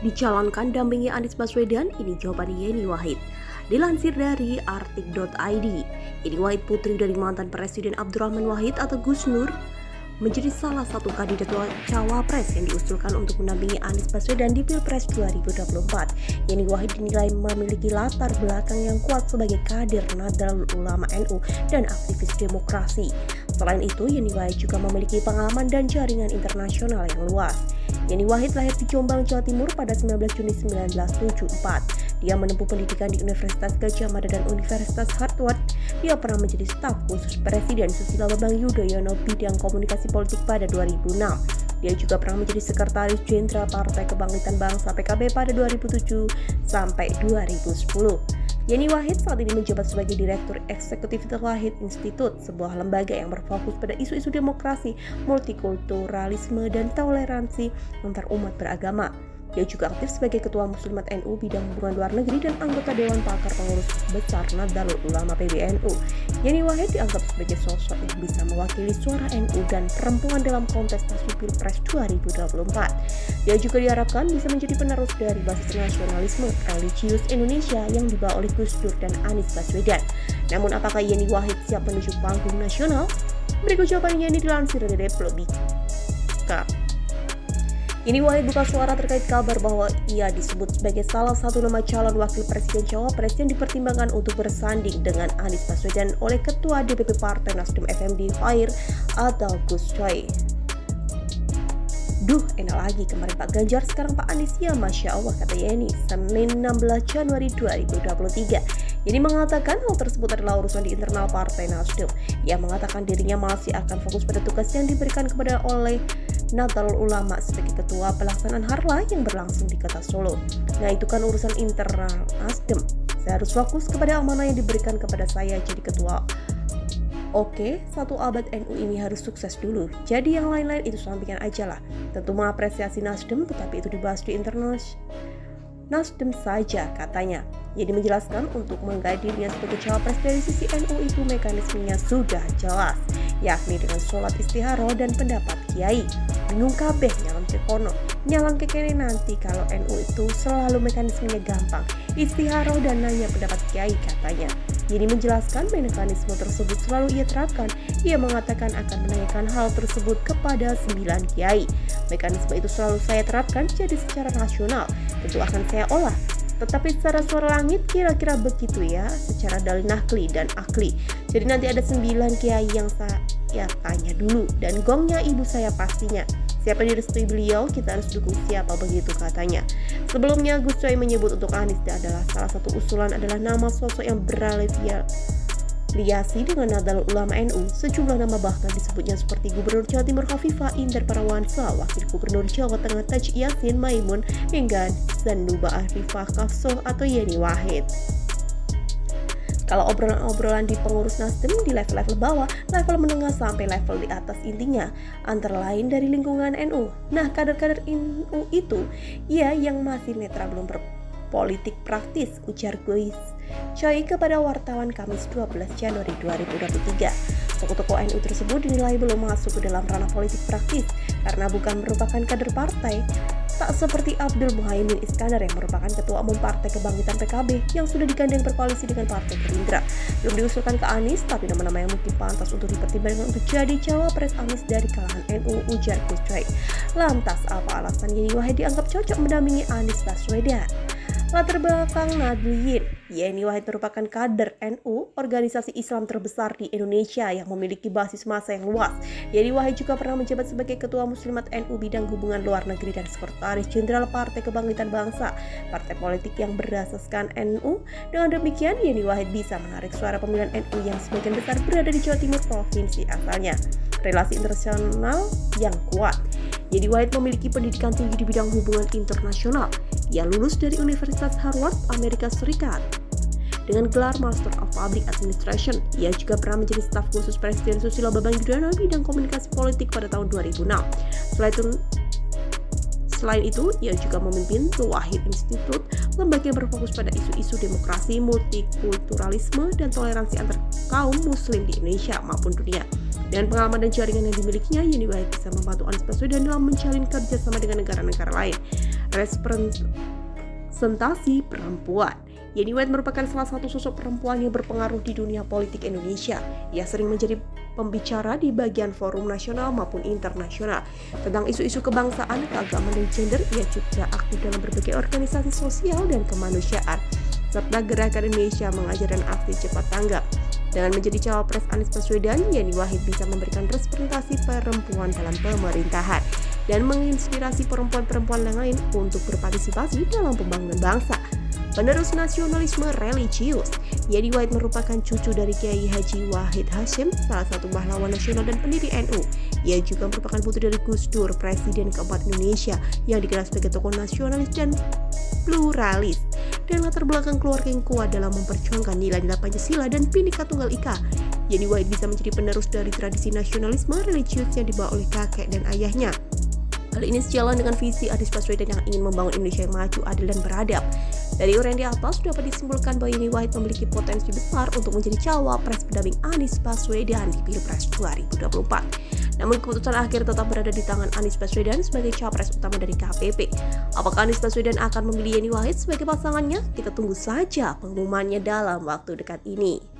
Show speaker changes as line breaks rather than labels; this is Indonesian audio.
dicalonkan dampingi Anies Baswedan? Ini jawaban Yeni Wahid. Dilansir dari artik.id, Yeni Wahid, putri dari mantan Presiden Abdurrahman Wahid atau Gus Nur, menjadi salah satu kandidat cawapres yang diusulkan untuk mendampingi Anies Baswedan di Pilpres 2024. Yeni Wahid dinilai memiliki latar belakang yang kuat sebagai kader Nahdlatul Ulama NU dan aktivis demokrasi. Selain itu, Yeni Wahid juga memiliki pengalaman dan jaringan internasional yang luas. Yeni Wahid lahir di Jombang, Jawa Timur pada 19 Juni 1974. Dia menempuh pendidikan di Universitas Gadjah Mada dan Universitas Harvard. Dia pernah menjadi staf khusus Presiden Susilo Bambang Yudhoyono bidang komunikasi politik pada 2006. Dia juga pernah menjadi Sekretaris Jenderal Partai Kebangkitan Bangsa PKB pada 2007 sampai 2010. Yeni Wahid saat ini menjabat sebagai Direktur Eksekutif Wahid Institute, sebuah lembaga yang berfokus pada isu-isu demokrasi, multikulturalisme, dan toleransi antar umat beragama. Dia juga aktif sebagai Ketua Muslimat NU bidang hubungan luar negeri dan anggota Dewan Pakar Pengurus Besar Nahdlatul Ulama PBNU. Yeni Wahid dianggap sebagai sosok yang bisa mewakili suara NU dan perempuan dalam kontestasi Pilpres 2024. Dia juga diharapkan bisa menjadi penerus dari basis nasionalisme religius Indonesia yang dibawa oleh Gus Dur dan Anies Baswedan. Namun apakah Yeni Wahid siap menuju panggung nasional? Berikut jawabannya ini dilansir dari Republika. Yeni Wahid buka suara terkait kabar bahwa ia disebut sebagai salah satu nama calon wakil presiden cawapres yang dipertimbangkan untuk bersanding dengan Anies Baswedan oleh Ketua DPP Partai Nasdem FMD Fair atau Gus Coy. Duh, enak lagi kemarin Pak Ganjar, sekarang Pak Anies, ya Masya Allah, kata Yeni, Senin 16 Januari 2023. Yeni mengatakan hal tersebut adalah urusan di internal Partai Nasdem. Ia mengatakan dirinya masih akan fokus pada tugas yang diberikan kepada oleh Nahdlatul Ulama sebagai ketua pelaksanaan harlah yang berlangsung di Kota Solo. Nah, itu kan urusan internal Nasdem. Saya harus fokus kepada amanah yang diberikan kepada saya jadi ketua. Oke, satu abad NU ini harus sukses dulu. Jadi yang lain-lain itu sampingan aja lah. Tentu mengapresiasi Nasdem, tetapi itu dibahas di internal Nasdem saja, katanya. Jadi menjelaskan untuk menggait dirinya sebagai cawapres dari sisi NU itu mekanismenya sudah jelas, yakni dengan sholat istiharo dan pendapat kiai. Bingung kabeh nyalang ke kono, nyalang ke kene nanti kalau NU itu selalu mekanismenya gampang, istiharo dan nanya pendapat kiai, katanya. Jadi menjelaskan mekanisme tersebut selalu ia terapkan. Ia mengatakan akan menanyakan hal tersebut kepada 9 kiai. Mekanisme itu selalu saya terapkan, jadi secara rasional tentu akan saya olah. Tetapi secara suara langit kira-kira begitu ya, secara dalil nakli dan akli. Jadi nanti ada 9 kiai yang saya tanya dulu, dan gongnya ibu saya pastinya. Siapa direstui beliau, kita harus dukung siapa, begitu katanya. Sebelumnya Gus Coy menyebut untuk Anies adalah salah satu usulan adalah nama sosok yang berafiliasi dengan Nahdlatul Ulama NU. Sejumlah nama bahkan disebutnya seperti Gubernur Jawa Timur Khofifah Indar Parawansa, Wakil Gubernur Jawa Tengah Taj Yassin Maimun, hingga Zanuba Arifah Kafsoh atau Yeni Wahid. Kalau obrolan-obrolan di pengurus Nasdem di level-level bawah, level menengah sampai level di atas intinya, antara lain dari lingkungan NU. Nah, kader-kader NU itu, ya yang masih netral belum berpolitik praktis, ujar Gus Coy kepada wartawan Kamis 12 Januari 2023. Tokoh-tokoh NU tersebut dinilai belum masuk ke dalam ranah politik praktis karena bukan merupakan kader partai. Tak seperti Abdul Muhaimin Iskandar yang merupakan Ketua Umum Partai Kebangkitan PKB yang sudah digandeng berkoalisi dengan Partai Gerindra. Belum diusulkan ke Anies, tapi nama-nama yang mungkin pantas untuk dipertimbangkan untuk jadi cawapres Anies dari kalangan NU, ujar Gus Coy. Lantas, apa alasan Yeni Wahid dianggap cocok mendampingi Anies Baswedan? Latar belakang Nahdliyin. Yeni Wahid merupakan kader NU, organisasi Islam terbesar di Indonesia yang memiliki basis massa yang luas. Yeni Wahid juga pernah menjabat sebagai Ketua Muslimat NU bidang hubungan luar negeri dan Sekretaris Jenderal Partai Kebangkitan Bangsa, partai politik yang berasaskan NU. Dengan demikian, Yeni Wahid bisa menarik suara pemilihan NU yang sebagian besar berada di Jawa Timur provinsi asalnya. Relasi internasional yang kuat. Yeni Wahid memiliki pendidikan tinggi di bidang hubungan internasional. Ia lulus dari Universitas Harvard, Amerika Serikat. Dengan gelar Master of Public Administration, ia juga pernah menjadi staf khusus Presiden Susilo Bambang Yudhoyono bidang komunikasi politik pada tahun 2006. Selain itu, ia juga memimpin Wahid Institute, lembaga yang berfokus pada isu-isu demokrasi, multikulturalisme, dan toleransi antar kaum muslim di Indonesia maupun dunia. Dengan pengalaman dan jaringan yang dimilikinya, Yeni Wahid bisa membantu Anies Baswedan dalam menjalin kerjasama dengan negara-negara lain. representasi perempuan. Yeni Wahid merupakan salah satu sosok perempuan yang berpengaruh di dunia politik Indonesia. Ia sering menjadi pembicara di bagian forum nasional maupun internasional tentang isu-isu kebangsaan, keagamaan, dan gender. Ia juga aktif dalam berbagai organisasi sosial dan kemanusiaan, serta Gerakan Indonesia Mengajar dan Aksi Cepat Tanggap. Dengan menjadi cawapres Anies Baswedan, Yeni Wahid bisa memberikan representasi perempuan dalam pemerintahan dan menginspirasi perempuan-perempuan yang lain untuk berpartisipasi dalam pembangunan bangsa. Penerus nasionalisme religius, Yeni Wahid merupakan cucu dari Kiai Haji Wahid Hasyim, salah satu pahlawan nasional dan pendiri NU. Ia juga merupakan putri dari Gus Dur, Presiden keempat Indonesia, yang dikenal sebagai tokoh nasionalis dan pluralis, dan latar belakang keluarga yang kuat dalam memperjuangkan nilai-nilai Pancasila dan Bhinneka Tunggal Ika. Yeni Wahid bisa menjadi penerus dari tradisi nasionalisme religius yang dibawa oleh kakek dan ayahnya. Hal ini sejalan dengan visi Anies Baswedan yang ingin membangun Indonesia yang maju, adil, dan beradab. Dari uraian di atas, dapat disimpulkan bahwa Yeni Wahid memiliki potensi besar untuk menjadi cawapres pendamping Anies Baswedan di Pilpres 2024. Namun keputusan akhir tetap berada di tangan Anies Baswedan sebagai cawapres utama dari KPP. Apakah Anies Baswedan akan memilih Yeni Wahid sebagai pasangannya? Kita tunggu saja pengumumannya dalam waktu dekat ini.